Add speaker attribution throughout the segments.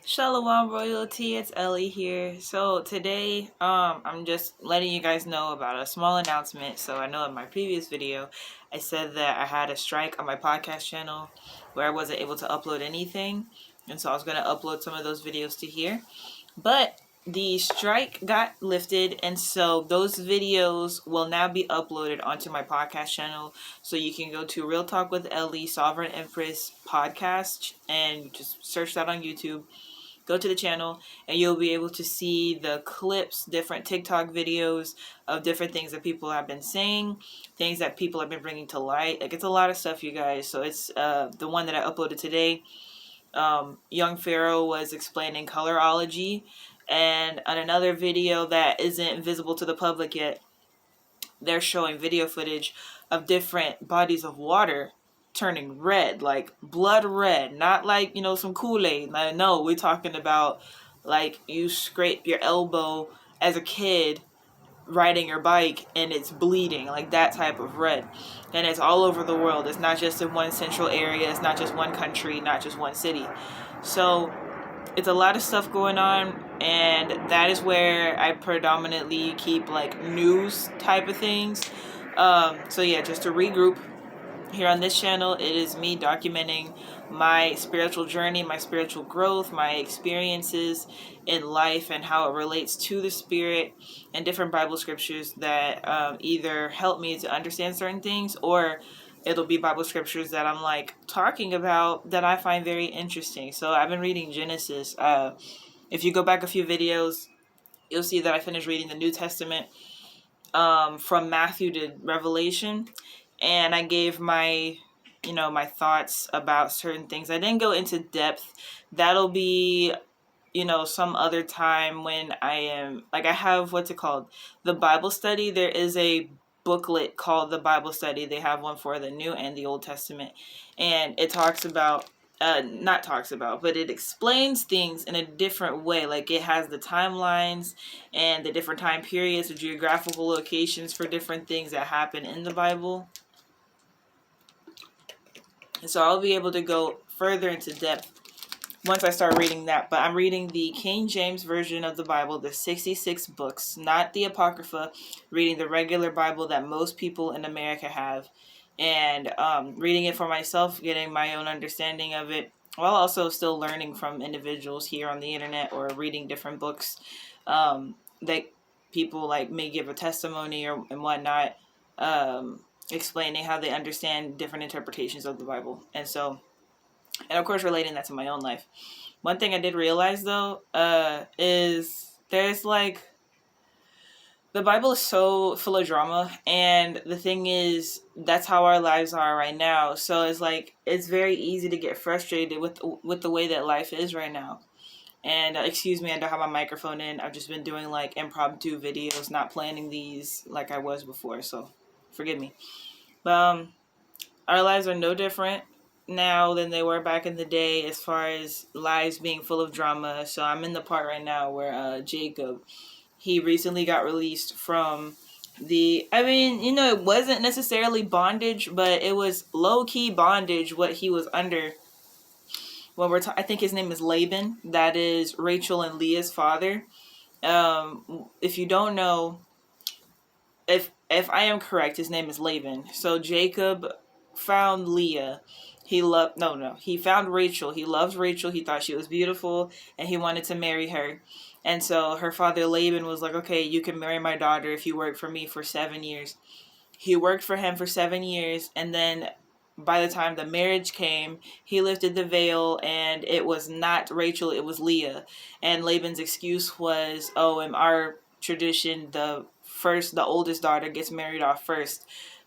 Speaker 1: Shalom royalty, it's Ellie here. So today, I'm just letting you guys know about a small announcement. So I know in my previous video, I said that I had a strike on my podcast channel where I wasn't able to upload anything. And so I was going to upload some of those videos to here. But the strike got lifted, and so those videos will now be uploaded onto my podcast channel. So you can go to Real Talk with Ellie, Sovereign Empress podcast, and just search that on YouTube. Go to the channel and you'll be able to see the clips, different TikTok videos of different things that people have been saying, things that people have been bringing to light. Like, it's a lot of stuff, you guys. So it's the one that I uploaded today. Young Pharaoh was explaining colorology, and on another video that isn't visible to the public yet, they're showing video footage of different bodies of water turning red, like blood red, not like, some Kool-Aid. No, we're talking about like you scrape your elbow as a kid riding your bike and it's bleeding, like that type of red. And it's all over the world. It's not just in one central area, it's not just one country, not just one city. So it's a lot of stuff going on, and that is where I predominantly keep like news type of things. So yeah, just to regroup, here on this channel, it is me documenting my spiritual journey, my spiritual growth, my experiences in life, and how it relates to the spirit, and different Bible scriptures that either help me to understand certain things, or it'll be Bible scriptures that I'm like talking about that I find very interesting. So I've been reading Genesis. If you go back a few videos, you'll see that I finished reading the New Testament from Matthew to Revelation, and I gave my thoughts about certain things. I didn't go into depth. That'll be some other time when I have, what's it called, the Bible study. There is a booklet called the Bible study. They have one for the New and the Old Testament, and it talks about not talks about, but it explains things in a different way. Like, it has the timelines and the different time periods, the geographical locations for different things that happen in the Bible. And so I'll be able to go further into depth once I start reading that. But I'm reading the King James Version of the Bible, the 66 books, not the Apocrypha, reading the regular Bible that most people in America have, and reading it for myself, getting my own understanding of it, while also still learning from individuals here on the internet or reading different books that people like may give a testimony and whatnot, explaining how they understand different interpretations of the Bible. And of course relating that to my own life. One thing I did realize though is there's like, the Bible is so full of drama, and the thing is, that's how our lives are right now. So it's like, it's very easy to get frustrated with the way that life is right now. And excuse me, I don't have my microphone in. I've just been doing like impromptu videos, not planning these like I was before, so forgive me. But our lives are no different now than they were back in the day, as far as lives being full of drama. So I'm in the part right now where Jacob, he recently got released from it wasn't necessarily bondage, but it was low-key bondage what he was under. When I think his name is Laban. That is Rachel and Leah's father. If you don't know, if I am correct, his name is Laban. So Jacob found Leah. He found Rachel. He loved Rachel. He thought she was beautiful, and he wanted to marry her. And so her father Laban was like, okay, you can marry my daughter if you work for me for 7 years. He worked for him for 7 years, and then by the time the marriage came, he lifted the veil, and it was not Rachel, it was Leah. And Laban's excuse was, oh, in our tradition, the oldest daughter gets married off first.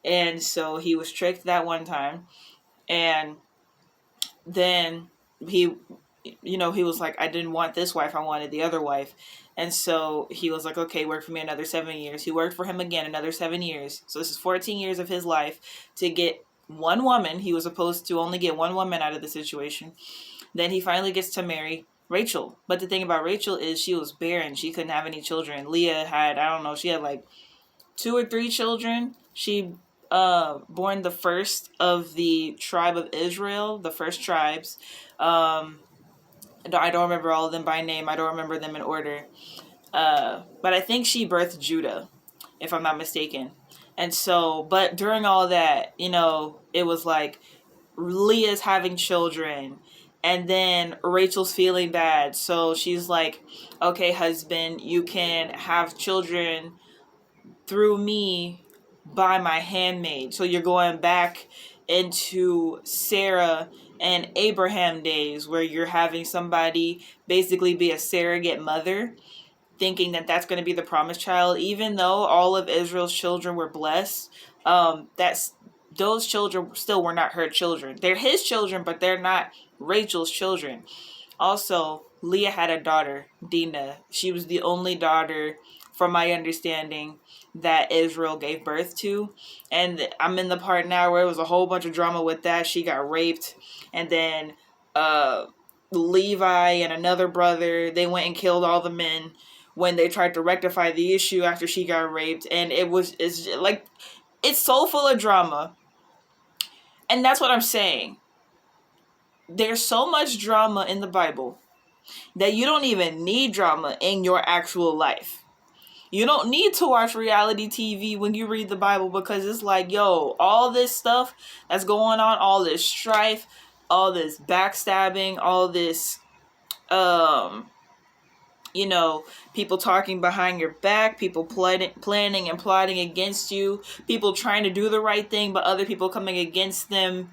Speaker 1: And so he was tricked that one time, and then he he was like, I didn't want this wife, I wanted the other wife. And so he was like, okay, work for me another 7 years. He worked for him again another 7 years. So this is 14 years of his life to get one woman. He was supposed to only get one woman out of the situation. Then he finally gets to marry Rachel. But the thing about Rachel is she was barren. She couldn't have any children. Leah had, I don't know, she had like 2 or 3 children. She born the first of the tribe of Israel, the first tribes. I don't remember all of them by name. I don't remember them in order. But I think she birthed Judah, if I'm not mistaken. And so, but during all that, it was like Leah's having children, and then Rachel's feeling bad. So she's like, okay, husband, you can have children through me by my handmaid. So you're going back into Sarah and Abraham days where you're having somebody basically be a surrogate mother, thinking that that's going to be the promised child, even though all of Israel's children were blessed. Those children still were not her children. They're his children, but they're not Rachel's children. Also, Leah had a daughter, Dinah. She was the only daughter, from my understanding, that Israel gave birth to. And I'm in the part now where it was a whole bunch of drama with that. She got raped, and then Levi and another brother, they went and killed all the men when they tried to rectify the issue after she got raped. And it's so full of drama. And that's what I'm saying. There's so much drama in the Bible that you don't even need drama in your actual life. You don't need to watch reality TV when you read the Bible, because it's like, yo, all this stuff that's going on, all this strife, all this backstabbing, all this, people talking behind your back, people planning and plotting against you, people trying to do the right thing, but other people coming against them.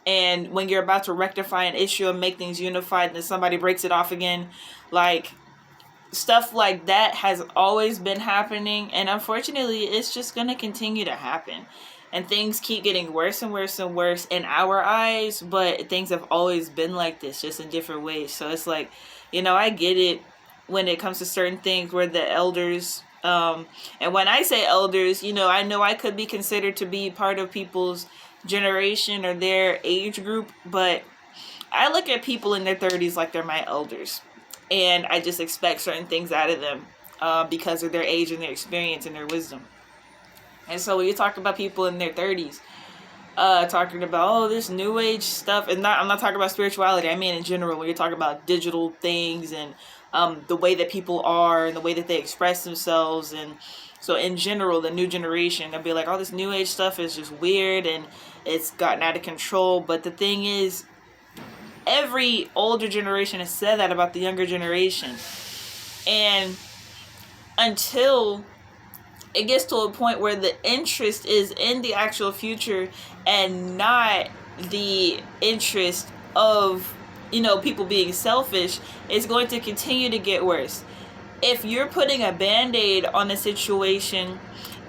Speaker 1: And when you're about to rectify an issue and make things unified, then somebody breaks it off again. Like, stuff like that has always been happening. And unfortunately, it's just going to continue to happen. And things keep getting worse and worse and worse in our eyes. But things have always been like this, just in different ways. So it's like, I get it when it comes to certain things where the elders... and when I say elders, I know I could be considered to be part of people's generation or their age group, but I look at people in their 30s like they're my elders, and I just expect certain things out of them because of their age and their experience and their wisdom. And so when you talk about people in their 30s talking about this new age stuff, and I'm not talking about spirituality, I mean in general, when you're talking about digital things and the way that people are and the way that they express themselves. And so in general, the new generation, they'll be like, oh, this new age stuff is just weird and it's gotten out of control. But the thing is, every older generation has said that about the younger generation. And until it gets to a point where the interest is in the actual future and not the interest of, people being selfish, it's going to continue to get worse. If you're putting a Band-Aid on a situation,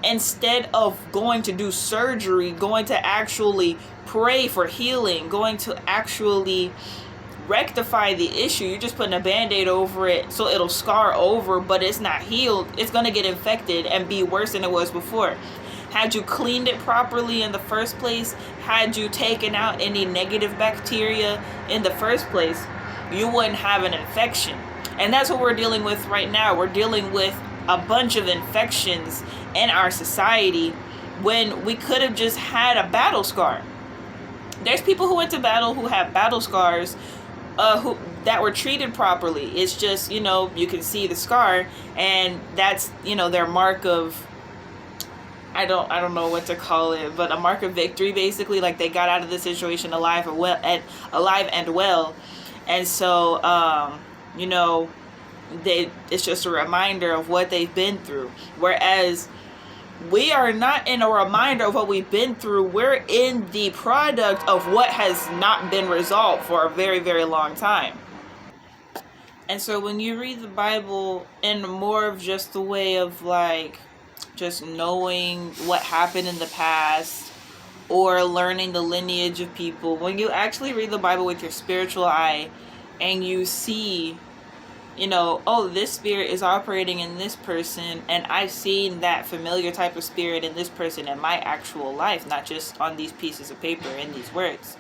Speaker 1: instead of going to do surgery, going to actually pray for healing, going to actually rectify the issue, you're just putting a Band-Aid over it so it'll scar over, but it's not healed. It's going to get infected and be worse than it was before. Had you cleaned it properly in the first place, had you taken out any negative bacteria in the first place, you wouldn't have an infection. And that's what we're dealing with right now. We're dealing with a bunch of infections in our society when we could have just had a battle scar. There's people who went to battle who have battle scars that were treated properly. It's just, you can see the scar, and that's, their mark of, I don't know what to call it, but a mark of victory, basically. Like, they got out of the situation alive and well. And so, it's just a reminder of what they've been through. Whereas we are not in a reminder of what we've been through. We're in the product of what has not been resolved for a very, very long time. And so when you read the Bible in more of just the way of like just knowing what happened in the past or learning the lineage of people, when you actually read the Bible with your spiritual eye and you see, oh, this spirit is operating in this person, and I've seen that familiar type of spirit in this person in my actual life, not just on these pieces of paper, in these words.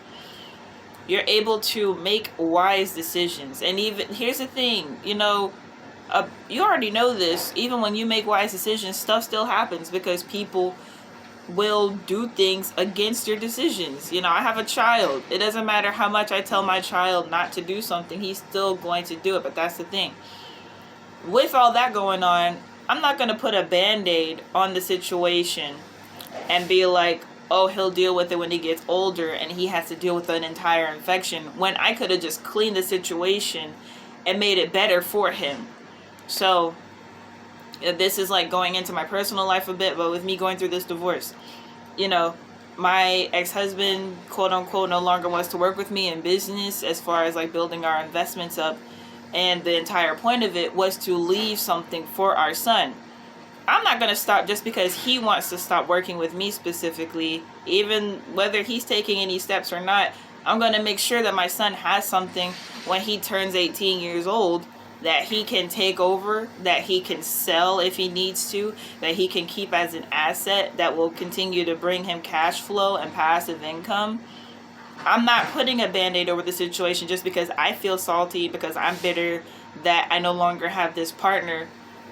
Speaker 1: You're able to make wise decisions. And even, here's the thing, you already know this, even when you make wise decisions, stuff still happens because people will do things against your decisions. You know, I have a child. It doesn't matter how much I tell my child not to do something, he's still going to do it. But that's the thing. With all that going on, I'm not going to put a band-aid on the situation and be like, oh, he'll deal with it when he gets older and he has to deal with an entire infection, when I could have just cleaned the situation and made it better for him. So this is like going into my personal life a bit, but with me going through this divorce, you know, my ex-husband, quote unquote, no longer wants to work with me in business as far as like building our investments up. And the entire point of it was to leave something for our son. I'm not going to stop just because he wants to stop working with me specifically, even whether he's taking any steps or not. I'm going to make sure that my son has something when he turns 18 years old that he can take over, that he can sell if he needs to, that he can keep as an asset that will continue to bring him cash flow and passive income. I'm not putting a band-aid over the situation just because I feel salty, because I'm bitter that I no longer have this partner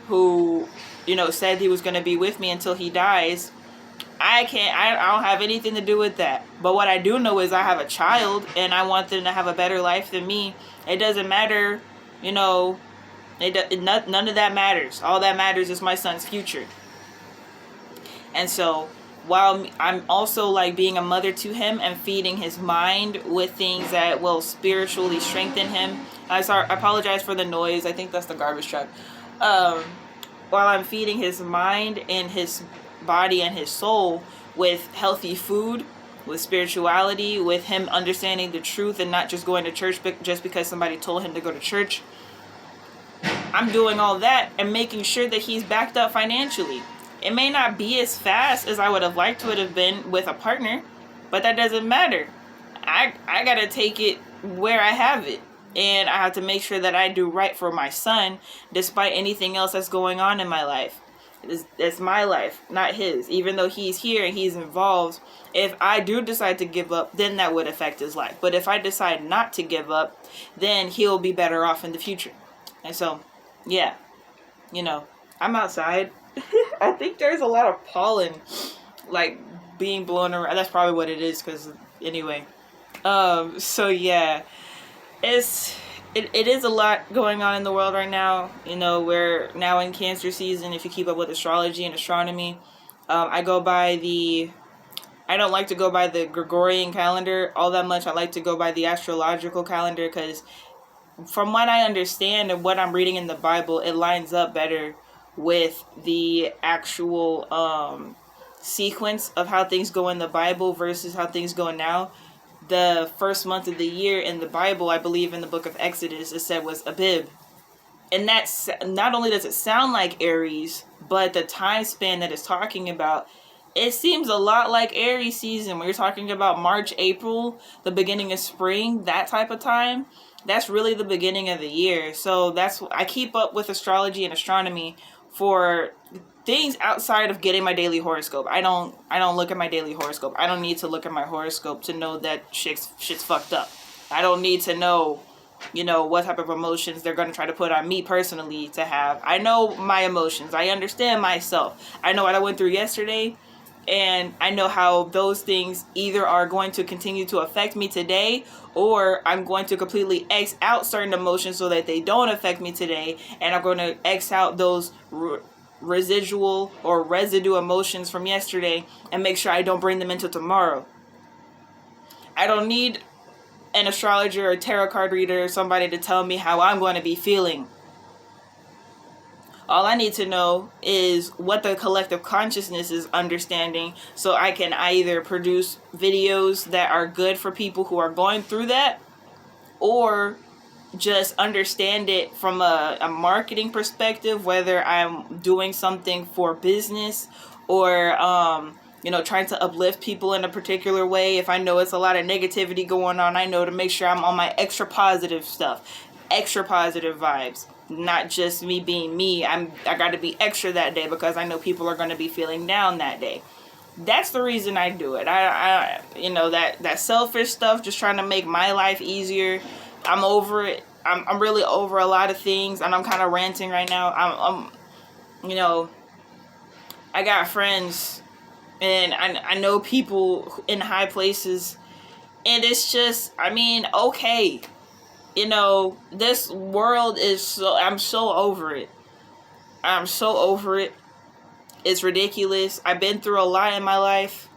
Speaker 1: who, you know, said he was going to be with me until he dies. I don't have anything to do with that. But what I do know is I have a child and I want them to have a better life than me. It doesn't matter, you know, none of that matters. All that matters is my son's future. And so while I'm also like being a mother to him and feeding his mind with things that will spiritually strengthen him. I apologize for the noise. I think that's the garbage truck. While I'm feeding his mind and his body and his soul with healthy food, with spirituality, with him understanding the truth and not just going to church just because somebody told him to go to church. I'm doing all that and making sure that he's backed up financially. It may not be as fast as I would have liked to have been with a partner, but that doesn't matter. I gotta take it where I have it. And I have to make sure that I do right for my son, despite anything else that's going on in my life. It's my life, not his. Even though he's here and he's involved, if I do decide to give up, then that would affect his life. But if I decide not to give up, then he'll be better off in the future. And so, yeah, you know, I'm outside. I think there's a lot of pollen, like, being blown around. That's probably what it is, because, anyway. So, yeah. It is a lot going on in the world right now. You know, we're now in Cancer season, if you keep up with astrology and astronomy. I don't like to go by the Gregorian calendar all that much. I like to go by the astrological calendar because from what I understand and what I'm reading in the Bible, it lines up better with the actual sequence of how things go in the Bible versus how things go now. The first month of the year in the Bible, I believe in the book of Exodus, it said was Abib. And that's, not only does it sound like Aries, but the time span that it's talking about, it seems a lot like Aries season. When you're talking about March, April, the beginning of spring, that type of time, that's really the beginning of the year. So I keep up with astrology and astronomy for things outside of getting my daily horoscope. I don't look at my daily horoscope. I don't need to look at my horoscope to know that shit's fucked up. I don't need to know, you know, what type of emotions they're going to try to put on me personally to have. I know my emotions. I understand myself. I know what I went through yesterday, and I know how those things either are going to continue to affect me today, or I'm going to completely X out certain emotions so that they don't affect me today, and I'm going to X out those residual or residue emotions from yesterday and make sure I don't bring them into tomorrow. I don't need an astrologer or tarot card reader or somebody to tell me how I'm going to be feeling. All I need to know is what the collective consciousness is understanding, so I can either produce videos that are good for people who are going through that, or just understand it from a marketing perspective, whether I'm doing something for business or you know, trying to uplift people in a particular way. If I know it's a lot of negativity going on, I know to make sure I'm on my extra positive stuff, extra positive vibes, not just me being me. I got to be extra that day because I know people are going to be feeling down that day. That's the reason I do it. I you know, that selfish stuff, just trying to make my life easier, I'm over it. I'm really over a lot of things, and I'm kind of ranting right now. I'm you know, I got friends And I know people in high places, and it's just, I mean, okay. You know, this world is so, I'm so over it. I'm so over it. It's ridiculous. I've been through a lot in my life.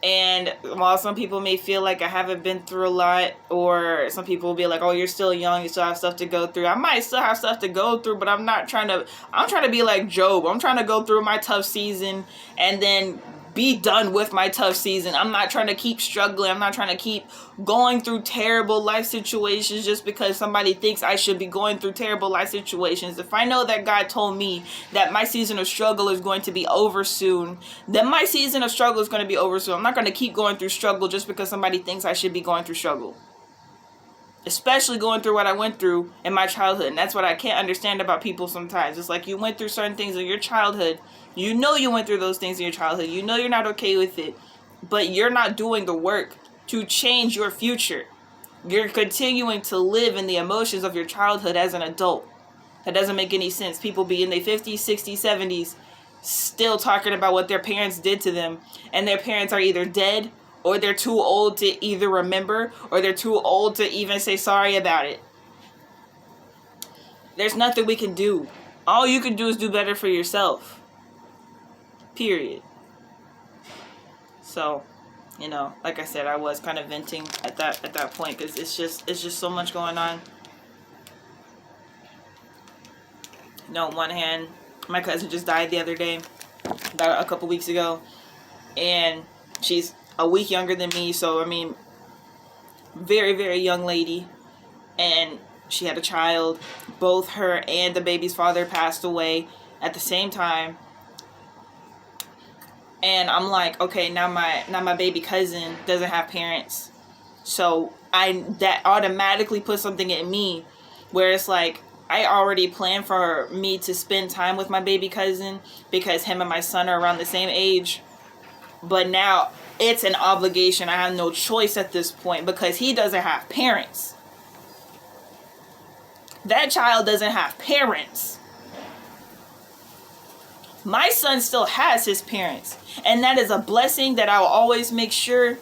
Speaker 1: And while some people may feel like I haven't been through a lot, or some people will be like, oh, you're still young, you still have stuff to go through. I might still have stuff to go through, but I'm trying to be like Job. I'm trying to go through my tough season and then be done with my tough season. I'm not trying to keep struggling. I'm not trying to keep going through terrible life situations just because somebody thinks I should be going through terrible life situations. If I know that God told me that my season of struggle is going to be over soon, then my season of struggle is going to be over soon. I'm not going to keep going through struggle just because somebody thinks I should be going through struggle. Especially going through what I went through in my childhood. And that's what I can't understand about people sometimes. It's like you went through certain things in your childhood. You know you went through those things in your childhood. You know you're not okay with it. But you're not doing the work to change your future. You're continuing to live in the emotions of your childhood as an adult. That doesn't make any sense. People be in their 50s, 60s, 70s still talking about what their parents did to them. And their parents are either dead, or they're too old to either remember, or they're too old to even say sorry about it. There's nothing we can do. All you can do is do better for yourself. Period. So, you know, like I said, I was kind of venting at that point because it's just so much going on. You know, on one hand, my cousin just died the other day, about a couple weeks ago, and she's a week younger than me, so I mean, very, very young lady, and she had a child. Both her and the baby's father passed away at the same time. And I'm like, okay, now my baby cousin doesn't have parents. So that automatically puts something in me where it's like, I already planned for me to spend time with my baby cousin because him and my son are around the same age. But now it's an obligation. I have no choice at this point because he doesn't have parents. That child doesn't have parents. My son still has his parents. And that is a blessing that I will always make sure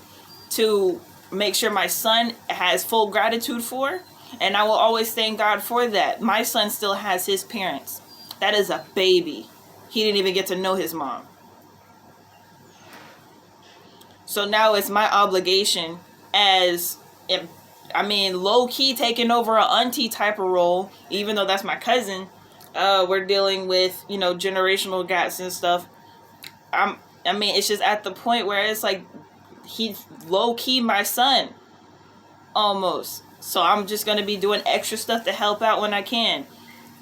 Speaker 1: my son has full gratitude for. And I will always thank God for that. My son still has his parents. That is a baby. He didn't even get to know his mom. So now it's my obligation low-key taking over an auntie type of role, even though that's my cousin. We're dealing with, you know, generational gaps and stuff. It's just at the point where it's like, he's low-key my son. Almost. So I'm just going to be doing extra stuff to help out when I can.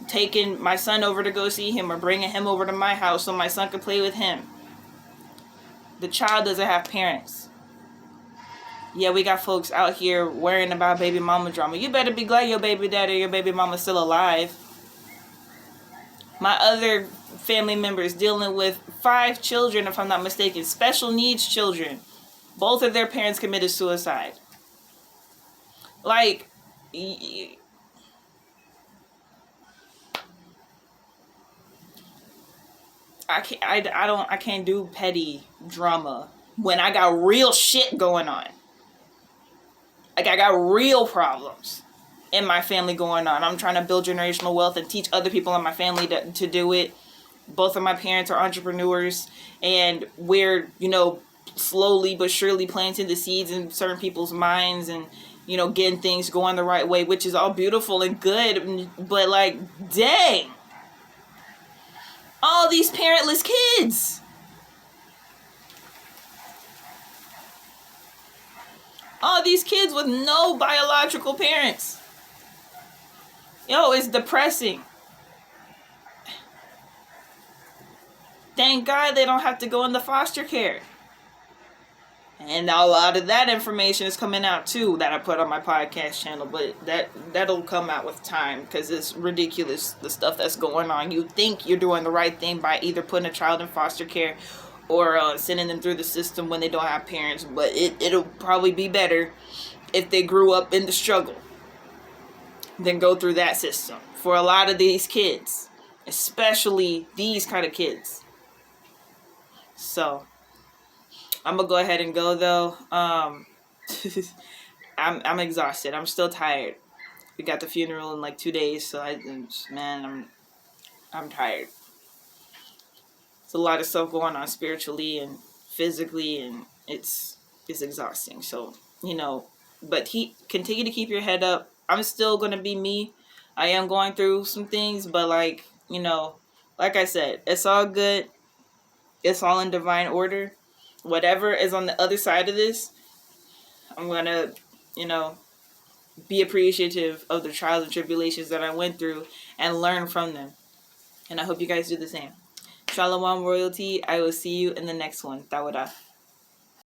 Speaker 1: Taking my son over to go see him or bringing him over to my house so my son can play with him. The child doesn't have parents. Yeah, we got folks out here worrying about baby mama drama. You better be glad your baby daddy or your baby mama's still alive. My other family members dealing with 5 children, if I'm not mistaken, special needs children. Both of their parents committed suicide. Like, I can't do petty drama when I got real shit going on. Like, I got real problems in my family going on. I'm trying to build generational wealth and teach other people in my family to do it. Both of my parents are entrepreneurs, and we're, you know, slowly but surely planting the seeds in certain people's minds and, you know, getting things going the right way, which is all beautiful and good. But like, dang, all these parentless kids. All these kids with no biological parents. Yo, it's depressing. Thank God they don't have to go into foster care. And a lot of that information is coming out too that I put on my podcast channel, but that'll come out with time because it's ridiculous, the stuff that's going on. You think you're doing the right thing by either putting a child in foster care or sending them through the system when they don't have parents, but it'll probably be better if they grew up in the struggle than go through that system for a lot of these kids, especially these kind of kids. So, I'm gonna go ahead and go though. I'm exhausted. I'm still tired. We got the funeral in like 2 days, so I'm tired. It's a lot of stuff going on spiritually and physically, and it's exhausting. So but continue to keep your head up. I'm still gonna be me. I am going through some things, but like I said, it's all good. It's all in divine order. Whatever is on the other side of this, I'm gonna, you know, be appreciative of the trials and tribulations that I went through and learn from them. And I hope you guys do the same. Shalom royalty. I will see you in the next one. Tawada.